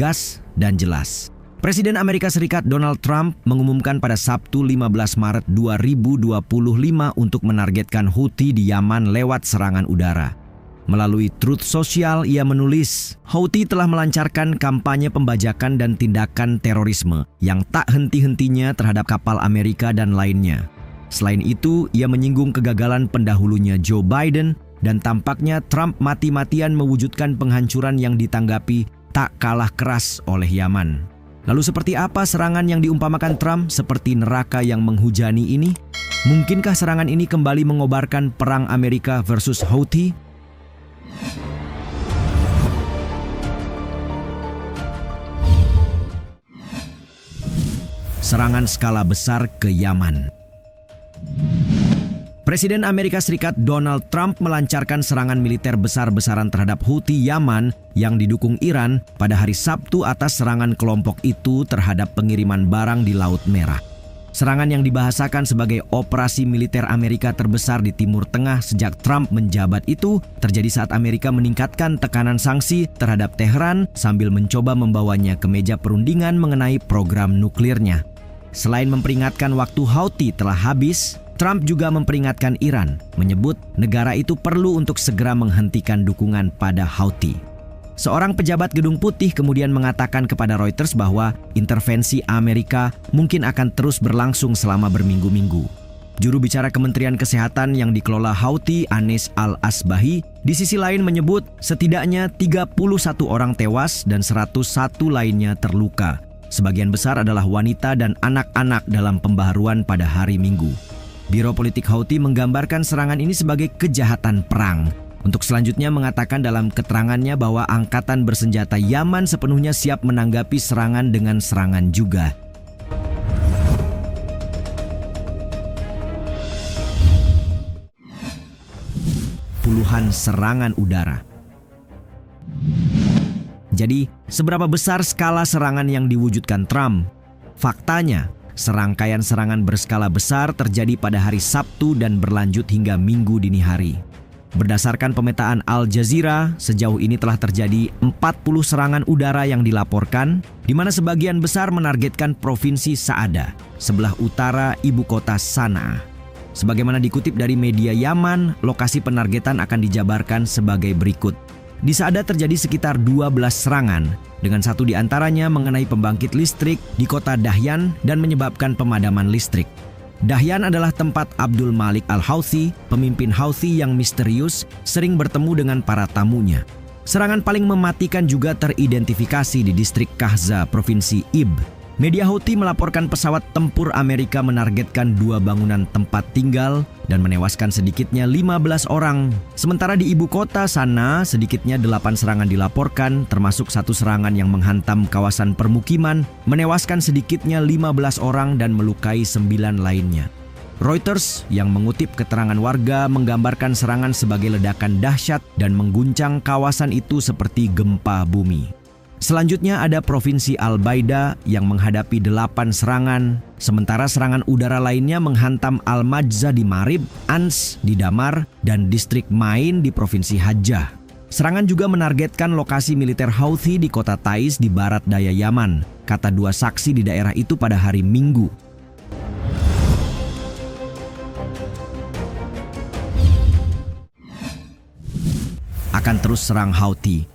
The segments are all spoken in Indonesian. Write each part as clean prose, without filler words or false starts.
tegas dan jelas. Presiden Amerika Serikat Donald Trump mengumumkan pada Sabtu 15 Maret 2025 untuk menargetkan Houthi di Yaman lewat serangan udara. Melalui Truth Social, ia menulis, Houthi telah melancarkan kampanye pembajakan dan tindakan terorisme yang tak henti-hentinya terhadap kapal Amerika dan lainnya. Selain itu, ia menyinggung kegagalan pendahulunya Joe Biden dan tampaknya Trump mati-matian mewujudkan penghancuran yang ditanggapi tak kalah keras oleh Yaman. Lalu seperti apa serangan yang diumpamakan Trump seperti neraka yang menghujani ini? Mungkinkah serangan ini kembali mengobarkan perang Amerika versus Houthi? Serangan skala besar ke Yaman. Presiden Amerika Serikat Donald Trump melancarkan serangan militer besar-besaran terhadap Houthi Yaman yang didukung Iran pada hari Sabtu atas serangan kelompok itu terhadap pengiriman barang di Laut Merah. Serangan yang dibahasakan sebagai operasi militer Amerika terbesar di Timur Tengah sejak Trump menjabat itu terjadi saat Amerika meningkatkan tekanan sanksi terhadap Teheran sambil mencoba membawanya ke meja perundingan mengenai program nuklirnya. Selain memperingatkan waktu Houthi telah habis, Trump juga memperingatkan Iran, menyebut negara itu perlu untuk segera menghentikan dukungan pada Houthi. Seorang pejabat Gedung Putih kemudian mengatakan kepada Reuters bahwa intervensi Amerika mungkin akan terus berlangsung selama berminggu-minggu. Juru bicara Kementerian Kesehatan yang dikelola Houthi, Anis Al-Asbahi, di sisi lain menyebut setidaknya 31 orang tewas dan 101 lainnya terluka. Sebagian besar adalah wanita dan anak-anak dalam pembaharuan pada hari Minggu. Biro Politik Houthi menggambarkan serangan ini sebagai kejahatan perang. Untuk selanjutnya mengatakan dalam keterangannya bahwa angkatan bersenjata Yaman sepenuhnya siap menanggapi serangan dengan serangan juga. Puluhan serangan udara. Jadi, seberapa besar skala serangan yang diwujudkan Trump? Faktanya, serangkaian serangan berskala besar terjadi pada hari Sabtu dan berlanjut hingga Minggu dini hari. Berdasarkan pemetaan Al Jazeera, sejauh ini telah terjadi 40 serangan udara yang dilaporkan, di mana sebagian besar menargetkan Provinsi Saada, sebelah utara ibu kota Sanaa. Sebagaimana dikutip dari media Yaman, lokasi penargetan akan dijabarkan sebagai berikut. Di Saada terjadi sekitar 12 serangan, dengan satu di antaranya mengenai pembangkit listrik di kota Dahyan dan menyebabkan pemadaman listrik. Dahyan adalah tempat Abdul Malik Al-Houthi, pemimpin Houthi yang misterius, sering bertemu dengan para tamunya. Serangan paling mematikan juga teridentifikasi di distrik Kahza, Provinsi Ib. Media Houthi melaporkan pesawat tempur Amerika menargetkan 2 bangunan tempat tinggal dan menewaskan sedikitnya 15 orang. Sementara di ibu kota Sanaa, sedikitnya 8 serangan dilaporkan, termasuk 1 serangan yang menghantam kawasan permukiman, menewaskan sedikitnya 15 orang dan melukai 9 lainnya. Reuters yang mengutip keterangan warga menggambarkan serangan sebagai ledakan dahsyat dan mengguncang kawasan itu seperti gempa bumi. Selanjutnya ada Provinsi Al-Baida yang menghadapi 8 serangan, sementara serangan udara lainnya menghantam Al-Majza di Marib, Ans di Damar, dan distrik Main di Provinsi Hajjah. Serangan juga menargetkan lokasi militer Houthi di kota Taiz di barat daya Yaman, kata 2 saksi di daerah itu pada hari Minggu. Akan terus serang Houthi.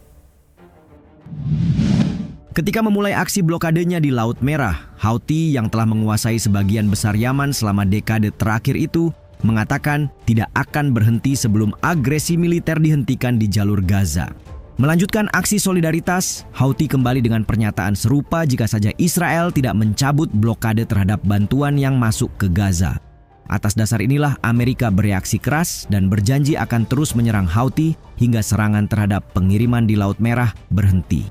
Ketika memulai aksi blokadenya di Laut Merah, Houthi yang telah menguasai sebagian besar Yaman selama dekade terakhir itu mengatakan tidak akan berhenti sebelum agresi militer dihentikan di jalur Gaza. Melanjutkan aksi solidaritas, Houthi kembali dengan pernyataan serupa jika saja Israel tidak mencabut blokade terhadap bantuan yang masuk ke Gaza. Atas dasar inilah Amerika bereaksi keras dan berjanji akan terus menyerang Houthi hingga serangan terhadap pengiriman di Laut Merah berhenti.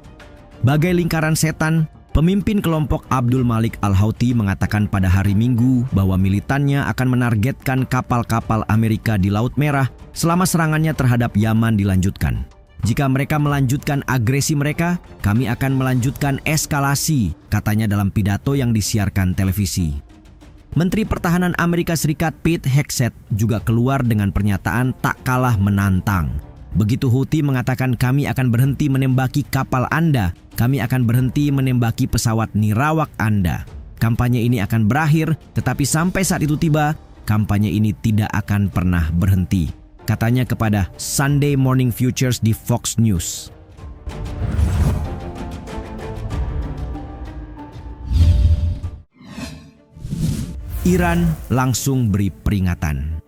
Bagai lingkaran setan, pemimpin kelompok Abdul Malik Al-Houthi mengatakan pada hari Minggu bahwa militannya akan menargetkan kapal-kapal Amerika di Laut Merah selama serangannya terhadap Yaman dilanjutkan. Jika mereka melanjutkan agresi mereka, kami akan melanjutkan eskalasi, katanya dalam pidato yang disiarkan televisi. Menteri Pertahanan Amerika Serikat Pete Hegseth juga keluar dengan pernyataan tak kalah menantang. Begitu Houthi mengatakan kami akan berhenti menembaki kapal Anda, kami akan berhenti menembaki pesawat nirawak Anda. Kampanye ini akan berakhir, tetapi sampai saat itu tiba, kampanye ini tidak akan pernah berhenti. Katanya kepada Sunday Morning Futures di Fox News. Iran langsung beri peringatan.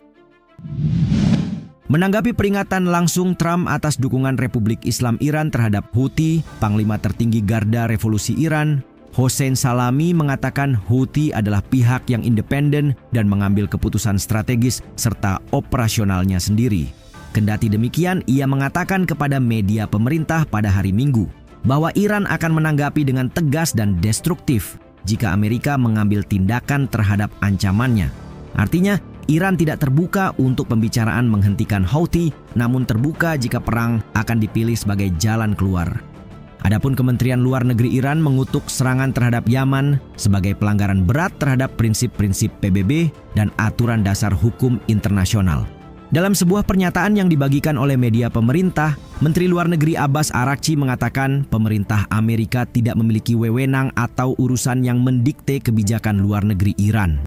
Menanggapi peringatan langsung Trump atas dukungan Republik Islam Iran terhadap Houthi, Panglima Tertinggi Garda Revolusi Iran, Hossein Salami mengatakan Houthi adalah pihak yang independen dan mengambil keputusan strategis serta operasionalnya sendiri. Kendati demikian, ia mengatakan kepada media pemerintah pada hari Minggu bahwa Iran akan menanggapi dengan tegas dan destruktif jika Amerika mengambil tindakan terhadap ancamannya. Artinya, Iran tidak terbuka untuk pembicaraan menghentikan Houthi, namun terbuka jika perang akan dipilih sebagai jalan keluar. Adapun Kementerian Luar Negeri Iran mengutuk serangan terhadap Yaman sebagai pelanggaran berat terhadap prinsip-prinsip PBB dan aturan dasar hukum internasional. Dalam sebuah pernyataan yang dibagikan oleh media pemerintah, Menteri Luar Negeri Abbas Araghchi mengatakan pemerintah Amerika tidak memiliki wewenang atau urusan yang mendikte kebijakan luar negeri Iran.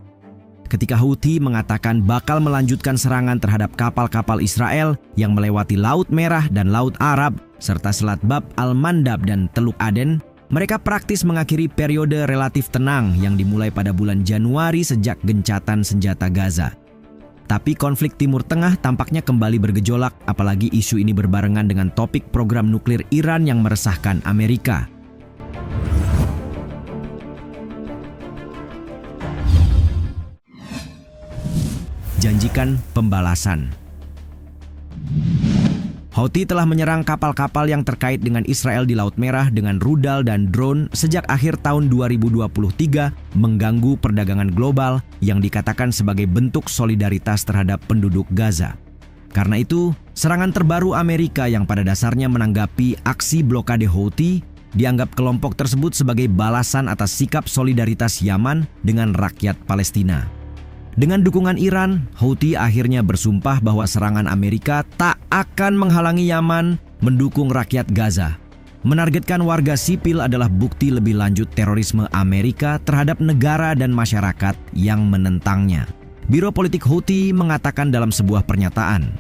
Ketika Houthi mengatakan bakal melanjutkan serangan terhadap kapal-kapal Israel yang melewati Laut Merah dan Laut Arab, serta Selat Bab al-Mandab dan Teluk Aden, mereka praktis mengakhiri periode relatif tenang yang dimulai pada bulan Januari sejak gencatan senjata Gaza. Tapi konflik Timur Tengah tampaknya kembali bergejolak, apalagi isu ini berbarengan dengan topik program nuklir Iran yang meresahkan Amerika. Janjikan pembalasan. Houthi telah menyerang kapal-kapal yang terkait dengan Israel di Laut Merah dengan rudal dan drone sejak akhir tahun 2023, mengganggu perdagangan global yang dikatakan sebagai bentuk solidaritas terhadap penduduk Gaza. Karena itu, serangan terbaru Amerika yang pada dasarnya menanggapi aksi blokade Houthi dianggap kelompok tersebut sebagai balasan atas sikap solidaritas Yaman dengan rakyat Palestina. Dengan dukungan Iran, Houthi akhirnya bersumpah bahwa serangan Amerika tak akan menghalangi Yaman mendukung rakyat Gaza. Menargetkan warga sipil adalah bukti lebih lanjut terorisme Amerika terhadap negara dan masyarakat yang menentangnya. Biro Politik Houthi mengatakan dalam sebuah pernyataan,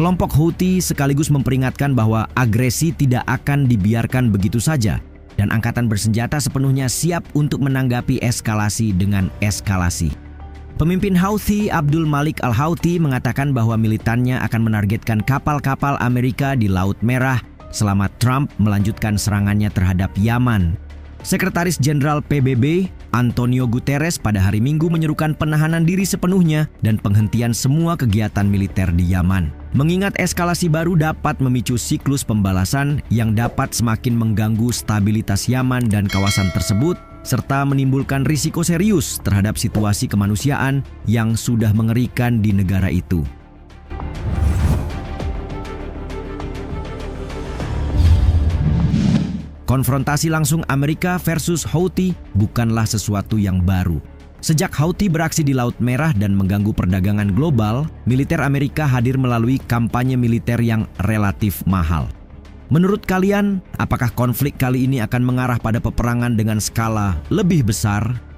kelompok Houthi sekaligus memperingatkan bahwa agresi tidak akan dibiarkan begitu saja dan angkatan bersenjata sepenuhnya siap untuk menanggapi eskalasi dengan eskalasi. Pemimpin Houthi Abdul Malik al-Houthi mengatakan bahwa militannya akan menargetkan kapal-kapal Amerika di Laut Merah selama Trump melanjutkan serangannya terhadap Yaman. Sekretaris Jenderal PBB Antonio Guterres pada hari Minggu menyerukan penahanan diri sepenuhnya dan penghentian semua kegiatan militer di Yaman. Mengingat eskalasi baru dapat memicu siklus pembalasan yang dapat semakin mengganggu stabilitas Yaman dan kawasan tersebut, serta menimbulkan risiko serius terhadap situasi kemanusiaan yang sudah mengerikan di negara itu. Konfrontasi langsung Amerika versus Houthi bukanlah sesuatu yang baru. Sejak Houthi beraksi di Laut Merah dan mengganggu perdagangan global, militer Amerika hadir melalui kampanye militer yang relatif mahal. Menurut kalian, apakah konflik kali ini akan mengarah pada peperangan dengan skala lebih besar?